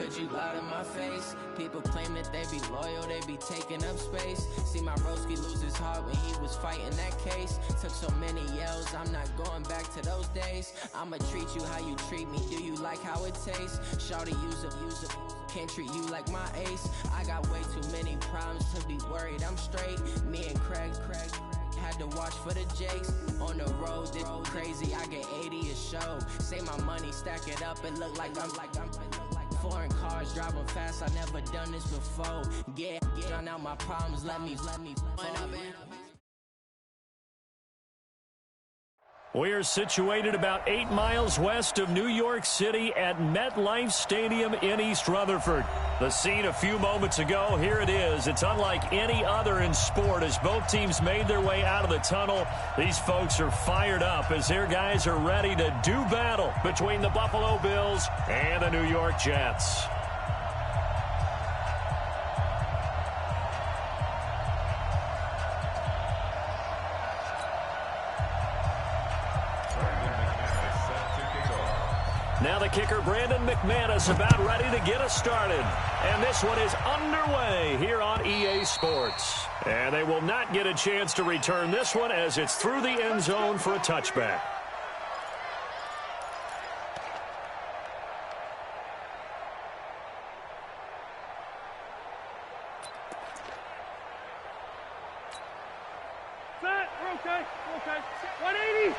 But you lied in my face. People claim that they be loyal, they be taking up space. See my broski lose his heart when he was fighting that case. Took so many yells, I'm not going back to those days. I'ma treat you how you treat me, do you like how it tastes? Shawty, use up, can't treat you like my ace. I got way too many problems to be worried, I'm straight. Me and Craig had to watch for the Jakes. On the road, this crazy, I get 80 a show. Say my money, stack it up, and look like I'm foreign cars, driving fast, I never done this before. Get out my problems, let me We're situated about 8 miles west of New York City at MetLife Stadium in East Rutherford. The scene a few moments ago, here it is. It's unlike any other in sport as both teams made their way out of the tunnel. These folks are fired up as their guys are ready to do battle between the Buffalo Bills and the New York Jets. Now the kicker, Brandon McManus, about ready to get us started. And this one is underway here on EA Sports. And they will not get a chance to return this one as it's through the end zone for a touchback. Set, we're okay, 180.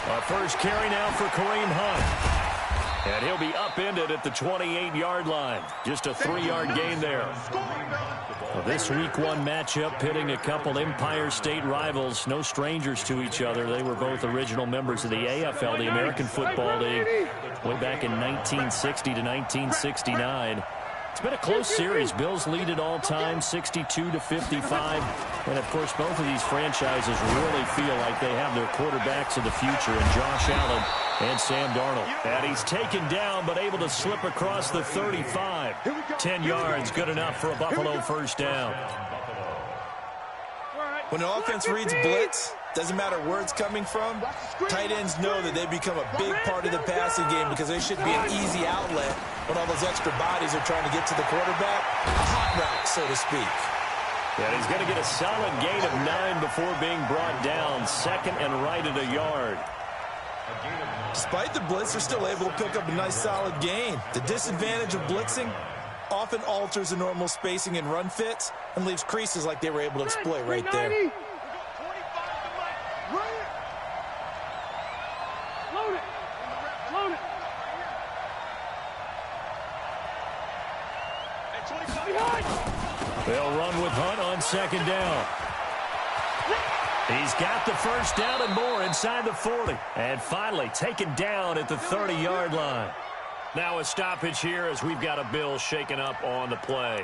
Our first carry now for Kareem Hunt. And he'll be upended at the 28-yard line. Just a 3-yard gain there. Well, this week one matchup pitting a couple Empire State rivals, no strangers to each other. They were both original members of the AFL, the American Football League, way back in 1960 to 1969. It's been a close series. Bills lead it all time, 62-55. And, of course, both of these franchises really feel like they have their quarterbacks of the future in Josh Allen and Sam Darnold. And he's taken down but able to slip across the 35. 10 yards, good enough for a Buffalo first down. When an offense reads blitz, doesn't matter where it's coming from, tight ends know that they become a big part of the passing game because they should be an easy outlet when all those extra bodies are trying to get to the quarterback. A hot route, so to speak. And he's going to get a solid gain of 9 before being brought down. Second and right at a yard. Despite the blitz, they're still able to pick up a nice solid gain. The disadvantage of blitzing often alters the normal spacing and run fits and leaves creases like they were able to exploit right there. They'll run with Hunt on second down. He's got the first down and more inside the 40. And finally taken down at the 30-yard line. Now a stoppage here as we've got a Bill shaken up on the play.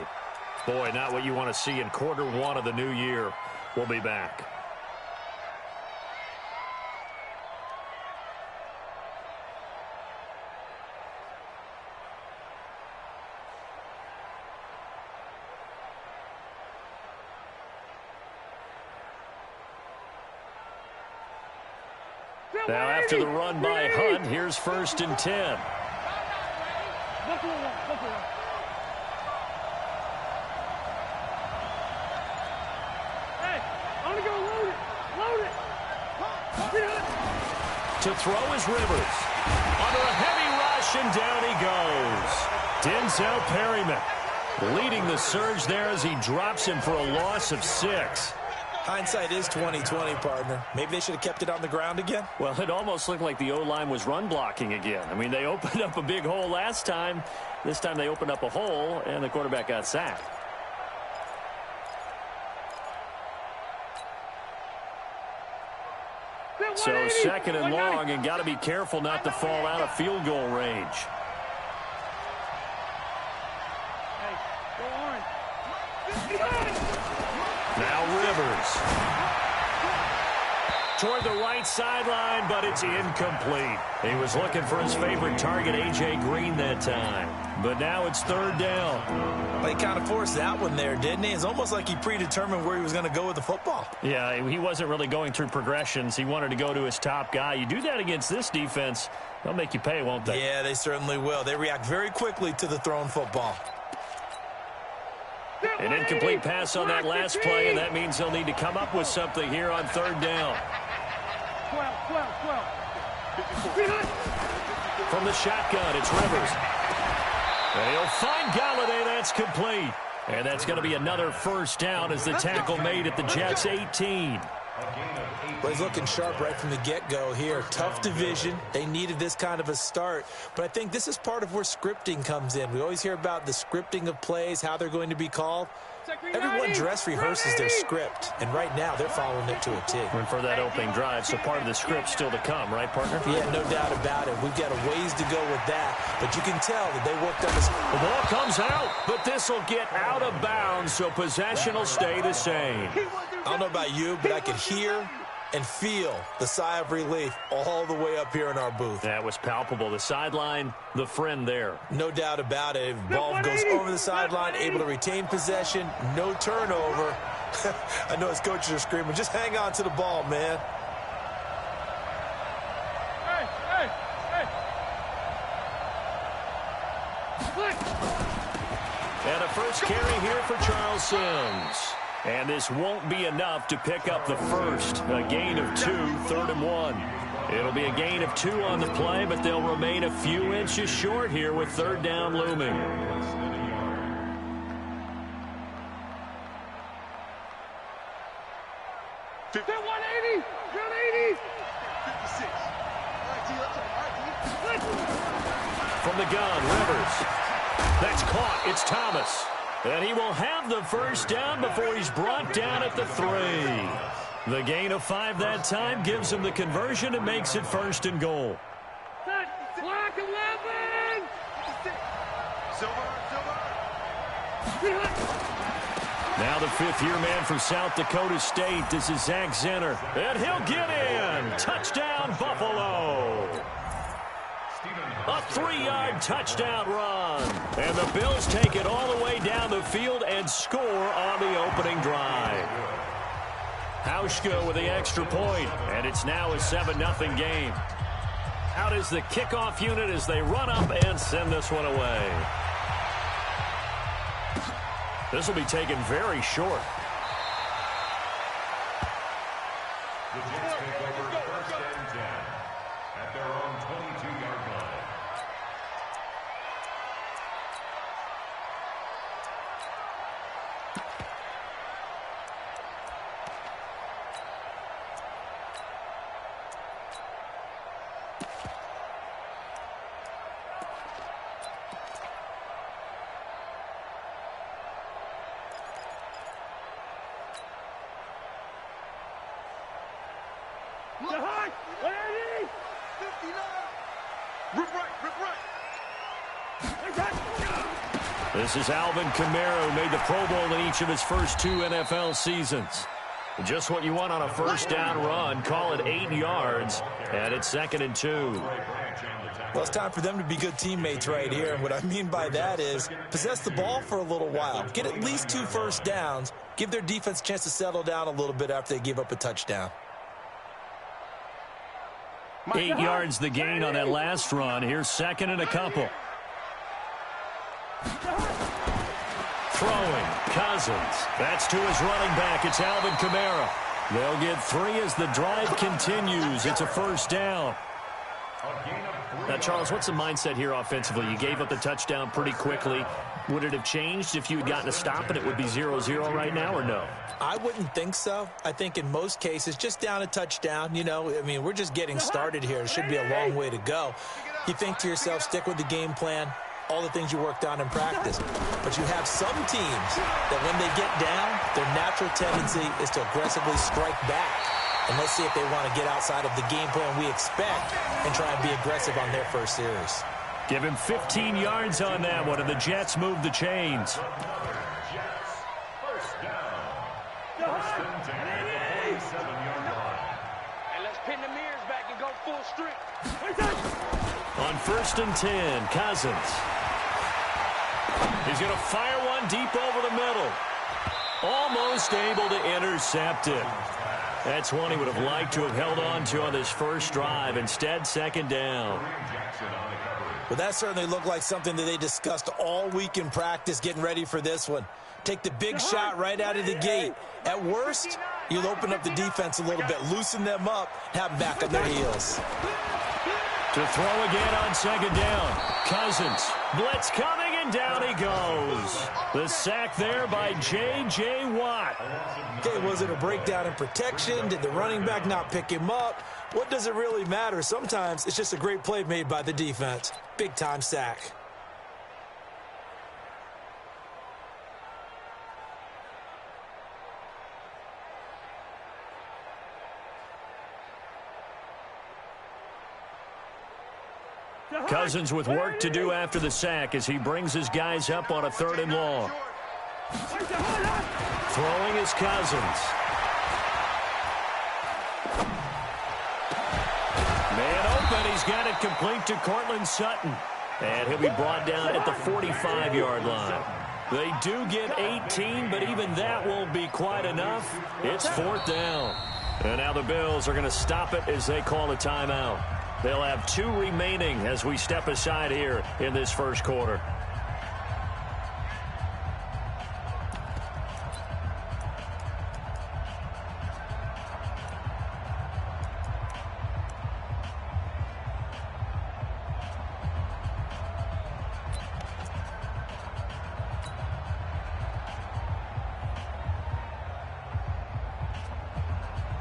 Boy, not what you want to see in quarter one of the new year. We'll be back. Now after the run by Hunt, here's 1st and 10. Hey, I'm going to go load it. To throw is Rivers. Under a heavy rush, and down he goes. Denzel Perryman leading the surge there as he drops him for a loss of 6. Hindsight is 20/20, partner. Maybe they should have kept it on the ground again. Well, it almost looked like the O-line was run blocking again. I mean, they opened up a big hole last time. This time they opened up a hole, and the quarterback got sacked. So 2nd and long, and got to be careful not to fall out of field goal range. Now Rivers. toward the right sideline, but it's incomplete. He was looking for his favorite target, A.J. Green, that time. But now it's third down. Well, he kind of forced that one there, didn't he? It's almost like he predetermined where he was going to go with the football. Yeah, he wasn't really going through progressions. He wanted to go to his top guy. You do that against this defense, they'll make you pay, won't they? Yeah, they certainly will. They react very quickly to the thrown football. An incomplete pass on that last play, and that means they'll need to come up with something here on third down. 12. From the shotgun, it's Rivers. And he'll find Galladay. That's complete. And that's going to be another first down as the tackle made at the Jets' 18. Well, he's looking sharp right from the get-go here. Tough division. They needed this kind of a start. But I think this is part of where scripting comes in. We always hear about the scripting of plays, how they're going to be called. Everyone dress rehearses their script, and right now they're following it to a T. And for that opening drive, so part of the script still to come, right, partner? Yeah, no doubt about it. We've got a ways to go with that, but you can tell that they worked on this. The ball comes out, but this will get out of bounds, so possession will stay the same. I don't know about you, but I could hear and feel the sigh of relief all the way up here in our booth. That was palpable. The sideline, the friend there. No doubt about it. Ball goes over the sideline, able to retain possession, no turnover. I know his coaches are screaming, just hang on to the ball, man. And a first carry here for Charles Sims. And this won't be enough to pick up the first. A gain of 2, 3rd and 1. It'll be a gain of 2 on the play, but they'll remain a few inches short here with third down looming. From the gun, Rivers. That's caught. It's Thomas. And he will have the first down before he's brought down at the 3. The gain of 5 that time gives him the conversion and makes it 1st and goal. Black 11! Now the 5th-year man from South Dakota State. This is Zach Zenner. And he'll get in. Touchdown, Buffalo. A 3-yard touchdown run. And the Bills take it all the way down the field and score on the opening drive. Hauschka with the extra point, and it's now a 7-0 game. Out is the kickoff unit as they run up and send this one away. This will be taken very short. The Jets take over 1st and 10 at their own 22-yard line. This is Alvin Kamara, who made the Pro Bowl in each of his first 2 NFL seasons. Just what you want on a first down run. Call it 8 yards, and it's 2nd and 2. Well, it's time for them to be good teammates right here. And what I mean by that is possess the ball for a little while. Get at least 2 first downs. Give their defense a chance to settle down a little bit after they give up a touchdown. 8 yards the gain on that last run. Here's 2nd and a couple. Throwing, Cousins. That's to his running back. It's Alvin Kamara. They'll get 3 as the drive continues. It's a first down. Now, Charles, what's the mindset here offensively? You gave up the touchdown pretty quickly. Would it have changed if you had gotten a stop and it would be 0-0 right now, or no? I wouldn't think so. I think in most cases, just down a touchdown, you know, I mean, we're just getting started here. It should be a long way to go. You think to yourself, stick with the game plan, all the things you worked on in practice. But you have some teams that when they get down, their natural tendency is to aggressively strike back. And let's see if they want to get outside of the game plan we expect and try and be aggressive on their first series. Give him 15 yards on that one, and the Jets move the chains. First down. 1st and 10 at the 47-yard line. Pin the mirrors back and go full strength. On 1st and 10, Cousins. He's going to fire one deep over the middle. Almost able to intercept it. That's one he would have liked to have held on to on this first drive. Instead, second down. Well, that certainly looked like something that they discussed all week in practice getting ready for this one. Take the big shot right out of the gate. At worst, you'll open up the defense a little bit, loosen them up, have them back on their heels. To throw again on second down. Cousins. Blitz coming, and down he goes. The sack there by J.J. Watt. Okay, was it a breakdown in protection? Did the running back not pick him up? What does it really matter? Sometimes it's just a great play made by the defense. Big-time sack. Cousins with work to do after the sack as he brings his guys up on a 3rd and long. Throwing is Cousins. Man open, he's got it complete to Cortland Sutton. And he'll be brought down at the 45-yard line. They do get 18, but even that won't be quite enough. It's 4th down. And now the Bills are going to stop it as they call a timeout. They'll have 2 remaining as we step aside here in this first quarter.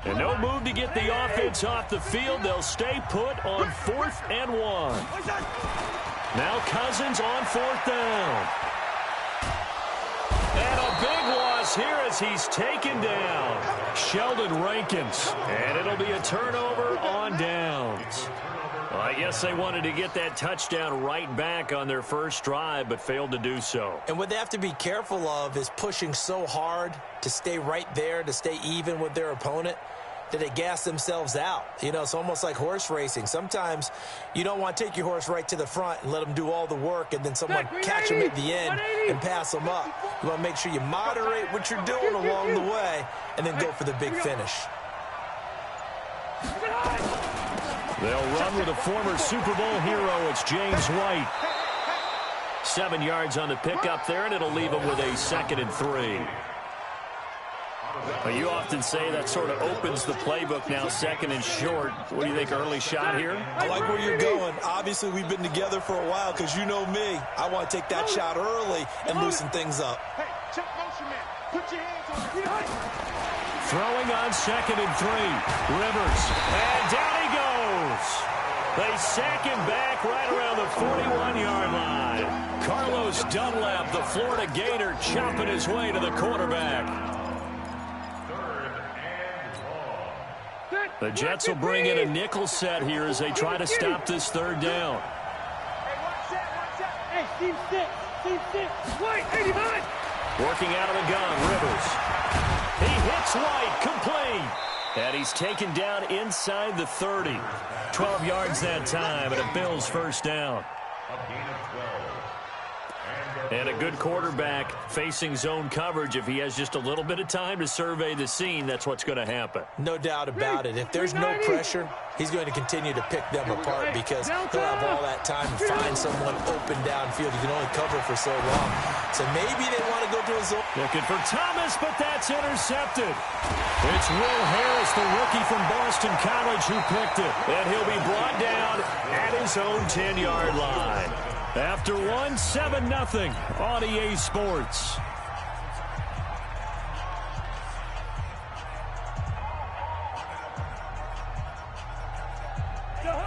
And no move to get the offense off the field. They'll stay put on 4th and 1. Now Cousins on 4th down. And a big loss here as he's taken down. Sheldon Rankins. And it'll be a turnover on downs. Well, I guess they wanted to get that touchdown right back on their first drive, but failed to do so. And what they have to be careful of is pushing so hard to stay right there, to stay even with their opponent, that they gas themselves out. You know, it's almost like horse racing. Sometimes you don't want to take your horse right to the front and let them do all the work and then someone catch them at the end and pass them up. You want to make sure you moderate what you're doing along the way and then go for the big finish. They'll run with a former Super Bowl hero. It's James White. 7 yards on the pickup there, and it'll leave him with a 2nd and 3. Well, you often say that sort of opens the playbook now, 2nd and short. What do you think, early shot here? I like where you're going. Obviously, we've been together for a while because you know me. I want to take that shot early and loosen things up. Hey, check motion, man. Put your hands on it. Throwing on 2nd and 3. Rivers. And down he goes. They sack him back right around the 41-yard line. Carlos Dunlap, the Florida Gator, chopping his way to the quarterback. The Jets will bring in a nickel set here as they try to stop this 3rd down. Hey, watch that. Hey, Steve 6. White, 89. Working out of the gun, Rivers. He hits White, complete. And he's taken down inside the 30. 12 yards that time, and a Bills first down. And a good quarterback facing zone coverage. If he has just a little bit of time to survey the scene, that's what's going to happen. No doubt about it. If there's no pressure, he's going to continue to pick them apart because he'll have all that time to find someone open downfield. He can only cover for so long. So maybe they want to go to a zone. Looking for Thomas, but that's intercepted. It's Will Harris, the rookie from Boston College, who picked it. And he'll be brought down at his own 10-yard line. After 7-0 on EA Sports.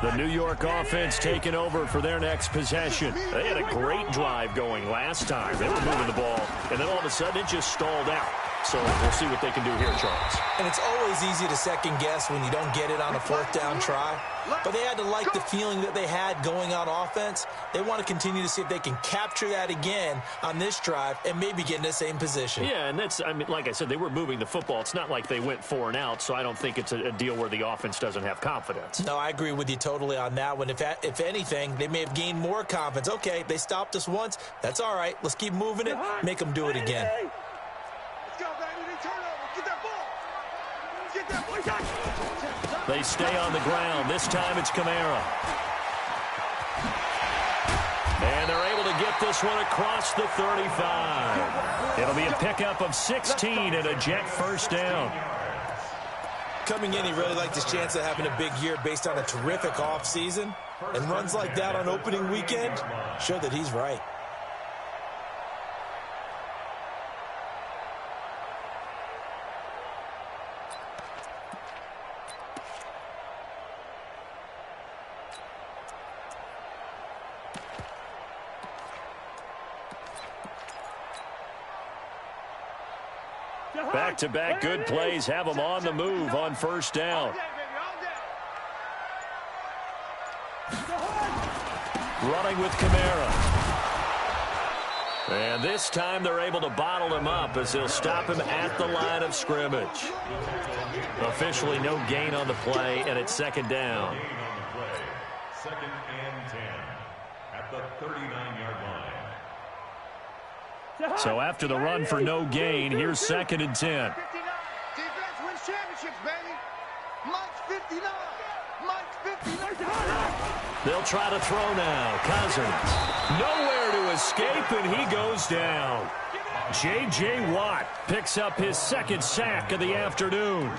The New York offense taking over for their next possession. They had a great drive going last time. They were moving the ball, and then all of a sudden it just stalled out. So we'll see what they can do here, Charles. And it's always easy to second guess when you don't get it on a fourth down try. But they had to like the feeling that they had going on offense. They want to continue to see if they can capture that again on this drive and maybe get in the same position. Yeah, and that's, I mean, like I said, they were moving the football. It's not like they went 4 and out, so I don't think it's a deal where the offense doesn't have confidence. No, I agree with you totally on that one. If anything, they may have gained more confidence. Okay, they stopped us once. That's all right. Let's keep moving it. Make them do it again. They stay on the ground. This time it's Kamara. And they're able to get this one across the 35. It'll be a pickup of 16 and a Jet first down. Coming in, he really liked his chance of having a big year based on a terrific offseason. And runs like that on opening weekend show that he's right. Back-to-back good plays have them on the move on first down. Running with Kamara. And this time they're able to bottle him up as they'll stop him at the line of scrimmage. Officially no gain on the play, and it's second down. Second and 10 at the 39-yard line. So after the run for no gain, here's second and 10. Defense wins championships, baby. Mike's 59. Mike's 59. They'll try to throw now. Cousins. Nowhere to escape, and he goes down. J.J. Watt picks up his second sack of the afternoon.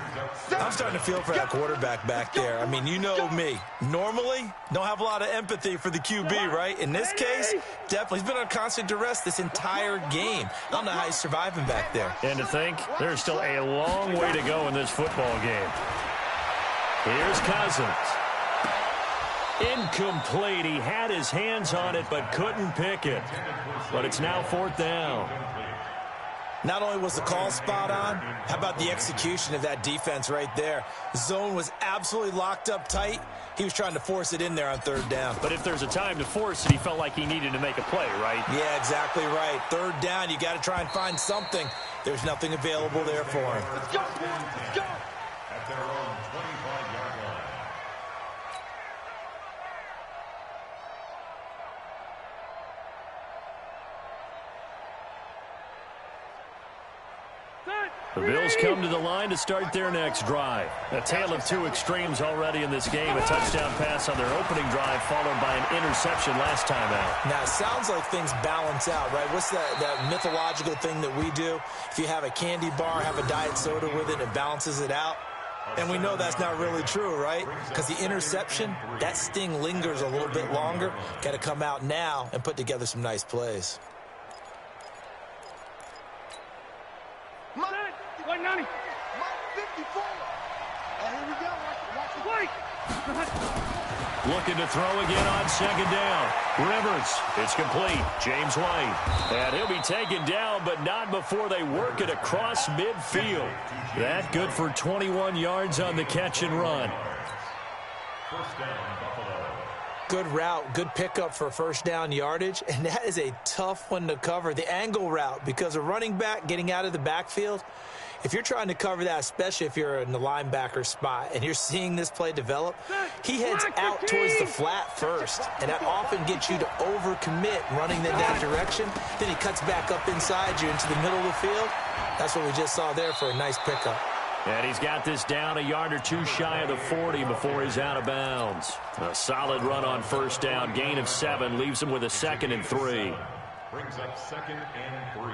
I'm starting to feel for that quarterback back there. I mean, you know me. Normally, don't have a lot of empathy for the QB, right? In this case, definitely. He's been on constant duress this entire game. I don't know how he's surviving back there. And to think, there's still a long way to go in this football game. Here's Cousins. Incomplete. He had his hands on it but couldn't pick it. But it's now fourth down. Not only was the call spot on, how about the execution of that defense right there? Zone was absolutely locked up tight. He was trying to force it in there on third down. But if there's a time to force it, he felt like he needed to make a play, right? Yeah, exactly right. Third down, you got to try and find something. There's nothing available there for him. Let's go. Let's go. At their own 25-yard line. The Bills come to the line to start their next drive. A tale of two extremes already in this game. A touchdown pass on their opening drive followed by an interception last time out. Now, it sounds like things balance out, right? What's that mythological thing that we do? If you have a candy bar, have a diet soda with it, it balances it out. And we know that's not really true, right? Because the interception, that sting lingers a little bit longer. Got to come out now and put together some nice plays. Mike 90. Mike 54. And here we go. Watch the play. Looking to throw again on second down. Rivers. It's complete. James White. And he'll be taken down, but not before they work it across midfield. That good for 21 yards on the catch and run. First down, Buffalo. Good route, good pickup for first down yardage, and that is a tough one to cover, the angle route, because a running back getting out of the backfield, if you're trying to cover that, especially if you're in the linebacker spot and you're seeing this play develop, he heads out towards the flat first, and that often gets you to overcommit running in that direction. Then he cuts back up inside you into the middle of the field. That's what we just saw there for a nice pickup. And he's got this down a yard or two shy of the 40 before he's out of bounds. A solid run on first down. Gain of 7 leaves him with a second and 3. Brings up second and 3.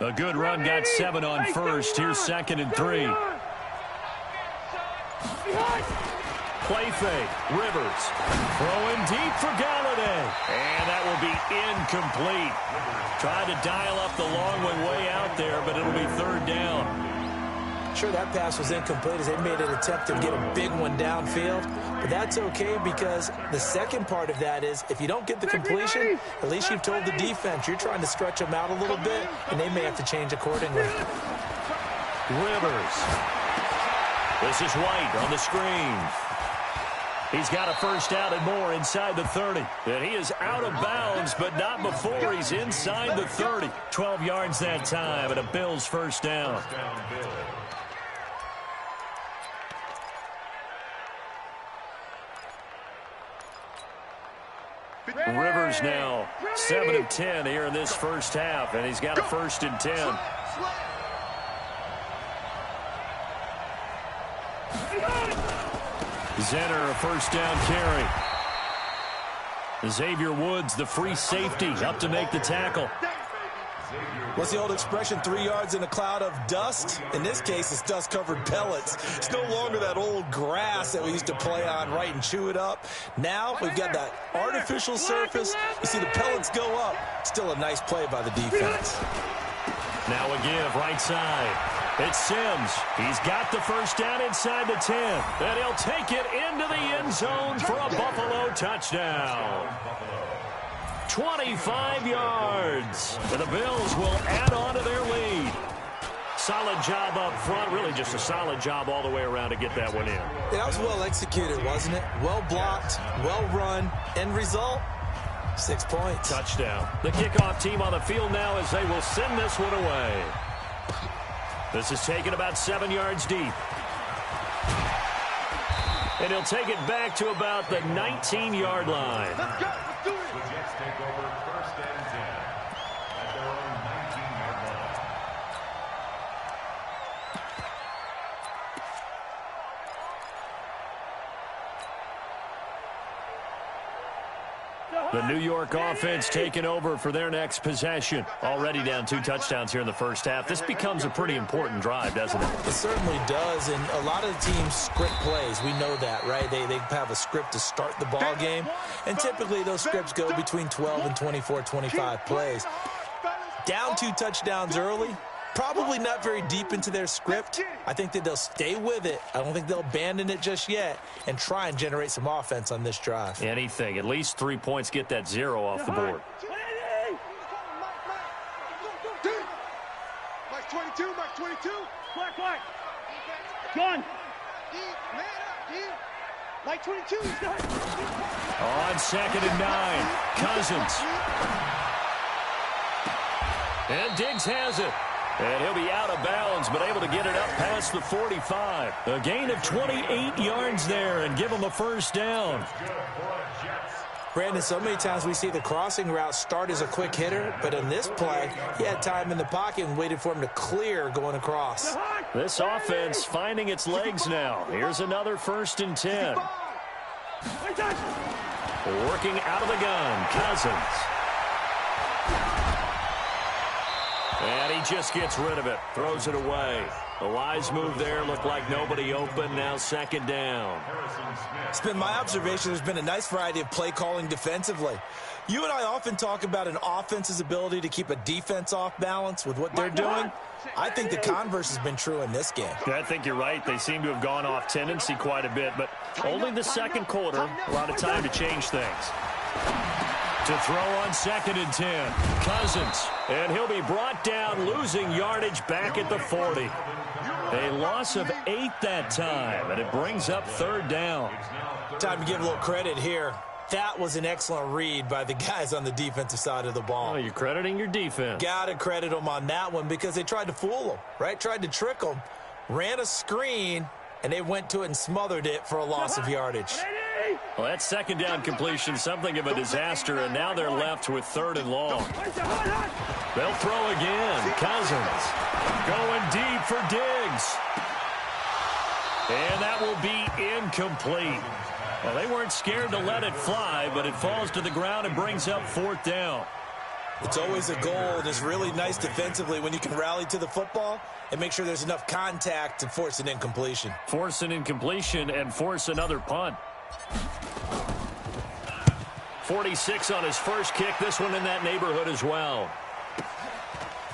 A good run got 7 on first. Here's second and 3. Play fake. Rivers throwing deep for Gallup. they? And that will be incomplete. Tried to dial up the long one way out there, but it'll be third down. Sure, that pass was incomplete as they made an attempt to get a big one downfield. But that's okay because the second part of that is if you don't get the completion, at least you've told the defense you're trying to stretch them out a little bit, and they may have to change accordingly. Rivers. This is White on the screen. He's got a first down and more inside the 30. And he is out of bounds, but not before he's inside the 30. 12 yards that time, and a Bills first down. Rivers now 7 of 10 here in this first half, and he's got a 1st and 10. Zenner, a first down carry. Xavier Woods, the free safety, up to make the tackle. What's the old expression, 3 yards in a cloud of dust? In this case, it's dust-covered pellets. It's no longer that old grass that we used to play on, right, and chew it up. Now we've got that artificial surface. You see the pellets go up. Still a nice play by the defense. Now a give, right side. It's Sims. He's got the first down inside the 10. And he'll take it into the end zone for a Buffalo touchdown. 25 yards. And the Bills will add on to their lead. Solid job up front. Really just a solid job all the way around to get that one in. That was well executed, wasn't it? Well blocked, well run. End result, 6 points. Touchdown. The kickoff team on the field now as they will send this one away. This is taken about 7 yards deep. And he'll take it back to about the 19-yard line. Let's go. Let's do it. The Jets take over 1st and 10 at their own 19-yard line. The New York offense taking over for their next possession. Already down 2 touchdowns here in the first half. This becomes a pretty important drive, doesn't it? It certainly does, and a lot of the teams script plays. We know that, right? They have a script to start the ball game, and typically those scripts go between 12 and 24, 25 plays. Down 2 touchdowns early, probably not very deep into their script. I think that they'll stay with it. I don't think they'll abandon it just yet and try and generate some offense on this drive. Anything. At least 3 points, get that 0 off the board. Mike 22, Mike 22. Black. Gun. Mike 22, he's done. On 2nd and 9, Cousins. And Diggs has it. And he'll be out of bounds, but able to get it up past the 45. A gain of 28 yards there and give him a first down. Brandon, so many times we see the crossing route start as a quick hitter, but in this play, he had time in the pocket and waited for him to clear going across. This offense finding its legs now. Here's another 1st and 10. Working out of the gun, Cousins. And he just gets rid of it, throws it away. A wise move there, looked like nobody open, now 2nd down. It's been my observation there's been a nice variety of play calling defensively. You and I often talk about an offense's ability to keep a defense off balance with what they're doing. I think the converse has been true in this game. I think you're right. They seem to have gone off tendency quite a bit, but only the 2nd quarter, a lot of time to change things. To throw on 2nd and 10, Cousins, and he'll be brought down, losing yardage back at the 40. A loss of 8 that time, and it brings up 3rd down. Time to give a little credit here. That was an excellent read by the guys on the defensive side of the ball. Oh, you're crediting your defense. Got to credit them on that one because they tried to fool them, right? Tried to trick them, ran a screen, and they went to it and smothered it for a loss of yardage. Well, that 2nd down completion, something of a disaster, and now they're left with 3rd and long. They'll throw again. Cousins going deep for Diggs. And that will be incomplete. Well, they weren't scared to let it fly, but it falls to the ground and brings up 4th down. It's always a goal, and it's really nice defensively when you can rally to the football and make sure there's enough contact to force an incompletion. Force an incompletion and force another punt. 46 on his first kick. This one in that neighborhood as well.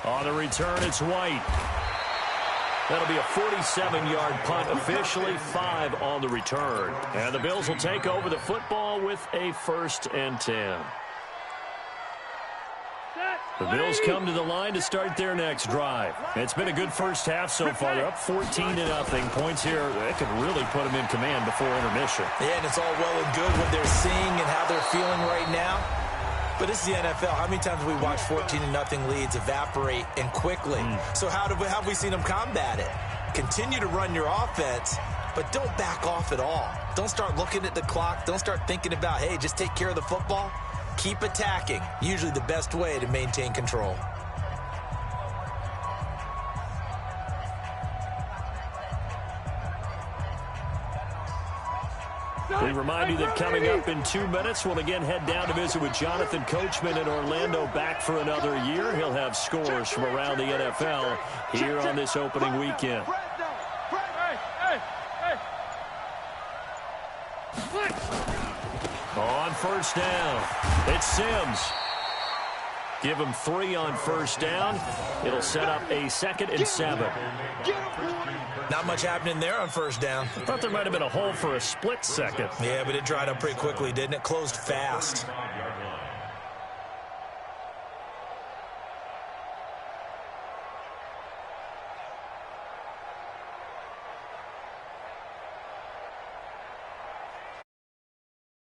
On the return, it's White. That'll be a 47-yard punt, officially 5 on the return. And the Bills will take over the football with a 1st and 10. The Bills come to the line to start their next drive. It's been a good first half so far. They're up 14-0. Points here that could really put them in command before intermission. Yeah, and it's all well and good what they're seeing and how they're feeling right now. But this is the NFL. How many times have we watched 14-0 leads evaporate and quickly? So how have we seen them combat it? Continue to run your offense, but don't back off at all. Don't start looking at the clock. Don't start thinking about, hey, just take care of the football. Keep attacking. Usually the best way to maintain control. We remind you that coming up in 2 minutes, we'll again head down to visit with Jonathan Coachman in Orlando, back for another year. He'll have scores from around the NFL here on this opening weekend. On first down, it's Sims. Give him 3 on first down. It'll set up a 2nd and 7. Not much happening there on first down. I thought there might have been a hole for a split second. Yeah, but it dried up pretty quickly, didn't it? Closed fast.